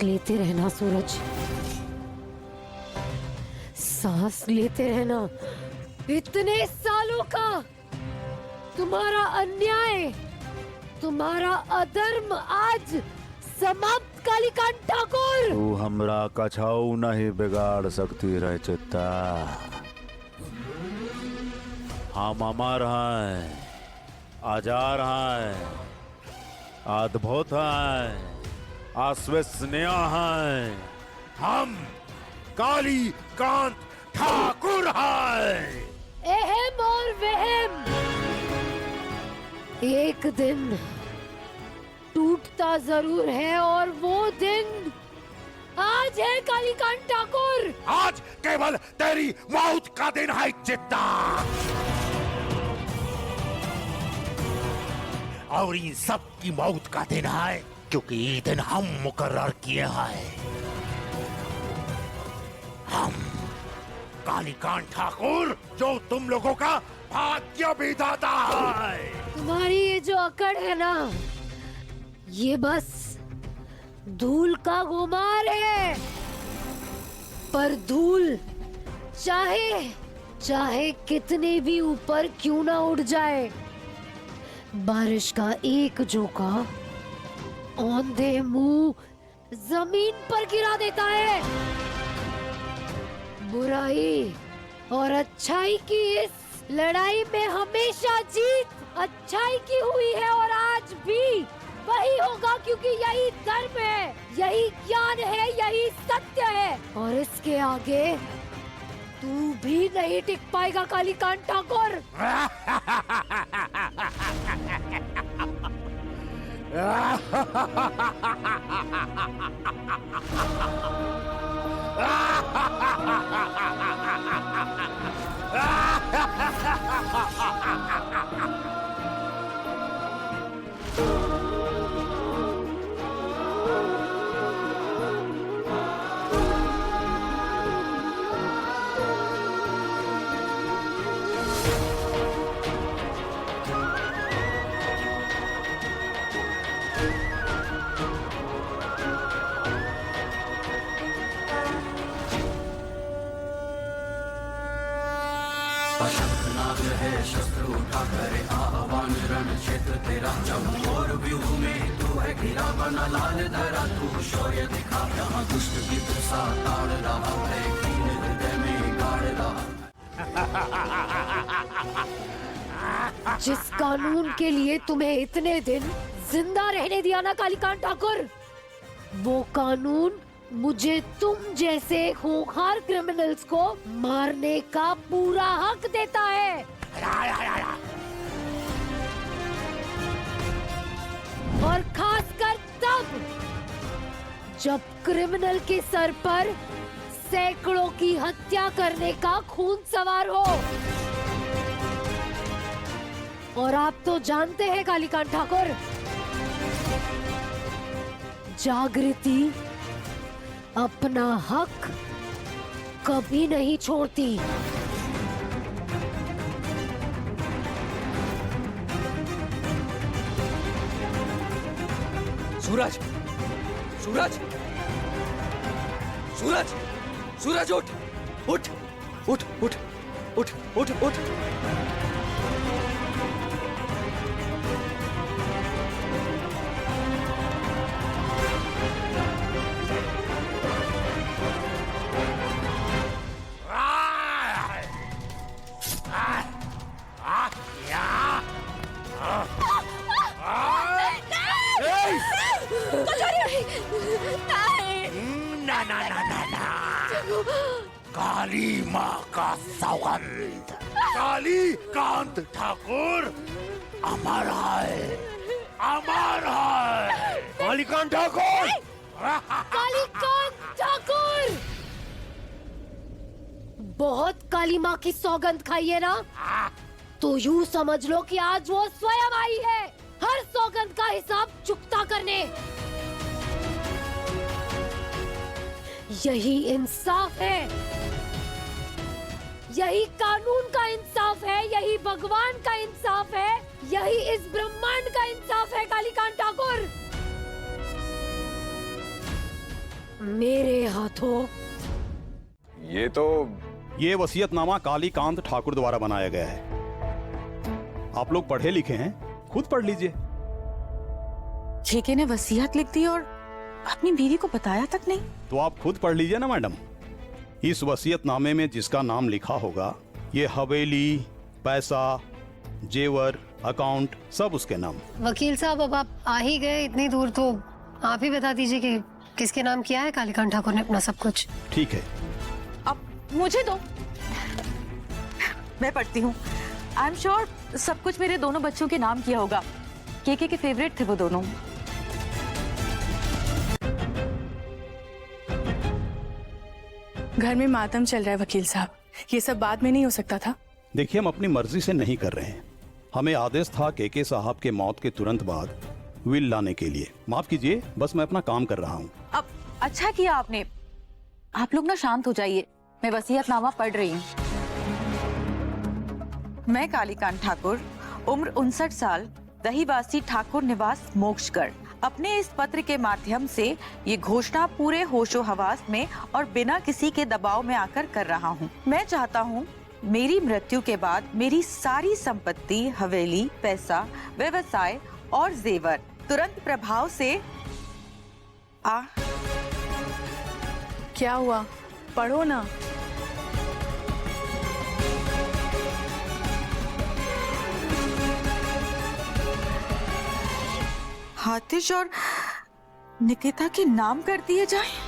लेते रहना सूरज, सांस लेते रहना। इतने सालों का तुम्हारा अन्याय, तुम्हारा अधर्म आज समाप्त कालीकांत ठाकुर। तू हमरा कछाऊ नहीं बिगाड़ सकती रह चित्ता। हम अमर हैं, अजर हैं, अद्भुत हैं, अविश्वसनीय हैं। हम कालीकांत ठाकुर हैं। एहम और वहम एक दिन टूटता जरूर है, और वो दिन आज है कालीकांत ठाकुर। आज केवल तेरी मौत का दिन है चित्ता। और इन सब की मौत का दिन है, क्योंकि ये दिन हम मुकर्रर किए हैं। हम कालीकांत ठाकुर, जो तुम लोगों का भाग्य विधाता है। तुम्हारी ये जो अकड़ है ना, ये बस धूल का गुमार है। पर धूल चाहे कितने भी ऊपर क्यों ना उड़ जाए, बारिश का एक झोंका औंधे मुंह जमीन पर गिरा देता है। बुराई और अच्छाई की इस लड़ाई में हमेशा जीत अच्छाई की हुई है, और आज भी वही होगा, क्योंकि यही धर्म है, यही ज्ञान है, यही सत्य है। और इसके आगे तू भी नहीं टिक पाएगा कालीकांत ठाकुर। नाग है शस्त्र उठा करे आह्वान, रण क्षेत्र तेरा जब और व्यूह में तू है घिरा बना लाल धरा, तू शौर्य दिखा यहाँ दुष्ट की सा ताड़ रहा है, कीन हृदय में गाड़ रहा। जिस कानून के लिए तुम्हें इतने दिन जिंदा रहने दिया ना कालीकांत ठाकुर, वो कानून मुझे तुम जैसे खूंखार क्रिमिनल्स को मारने का पूरा हक देता है। और खासकर तब जब क्रिमिनल के सर पर सैकड़ों की हत्या करने का खून सवार हो। और आप तो जानते हैं कालीकांत ठाकुर, जागृति अपना हक कभी नहीं छोड़ती। सूरज, सूरज, सूरज, सूरज उठ, उठ, उठ, उठ, उठ, उठ, उठ। काली माँ का सौगंध, कालीकांत ठाकुर अमर है, अमर है। कालीकांत ठाकुर, कालीकांत ठाकुर, बहुत काली माँ की सौगंध खाई है ना, तो यूं समझ लो कि आज वो स्वयं आई है हर सौगंध का हिसाब चुकता करने। यही इंसाफ है, यही कानून का इंसाफ है, यही भगवान का इंसाफ है, यही इस ब्रह्मांड का इंसाफ है कालीकांत ठाकुर। मेरे हाथों। ये वसीयतनामा कालीकांत ठाकुर द्वारा बनाया गया है। आप लोग पढ़े लिखे हैं, खुद पढ़ लीजिए। केके ने वसीयत लिख दी और अपनी बीवी को बताया तक नहीं। तो आप खुद पढ़ लीजिए ना मैडम। इस वसीयतनामे में जिसका नाम लिखा होगा, ये हवेली, पैसा, जेवर, अकाउंट सब उसके नाम। वकील साहब, अब आप आ ही गए इतनी दूर, तो आप ही बता दीजिए कि किसके नाम किया है कालीकांत ठाकुर ने अपना सब कुछ। ठीक है, अब मुझे दो, मैं पढ़ती हूँ। आई एम श्योर सब कुछ मेरे दोनों बच्चों के नाम किया होगा। केके के फेवरेट थे वो दोनों। घर में मातम चल रहा है वकील साहब, ये सब बाद में नहीं हो सकता था। देखिए, हम अपनी मर्जी से नहीं कर रहे हैं। हमें आदेश था केके साहब के मौत के तुरंत बाद विल लाने के लिए। माफ कीजिए, बस मैं अपना काम कर रहा हूँ। अब अच्छा किया आपने। आप लोग ना शांत हो जाइए, मैं वसीयतनामा पढ़ रही हूँ। मैं कालीकांत ठाकुर, उम्र 59 साल, दहीवासी ठाकुर निवास मोक्षगढ़, अपने इस पत्र के माध्यम से ये घोषणा पूरे होशो हवास में और बिना किसी के दबाव में आकर कर रहा हूँ। मैं चाहता हूँ मेरी मृत्यु के बाद मेरी सारी संपत्ति, हवेली, पैसा, व्यवसाय और जेवर तुरंत प्रभाव से क्या हुआ, पढ़ो ना। हातिश और निकिता के नाम कर दिए जाएं।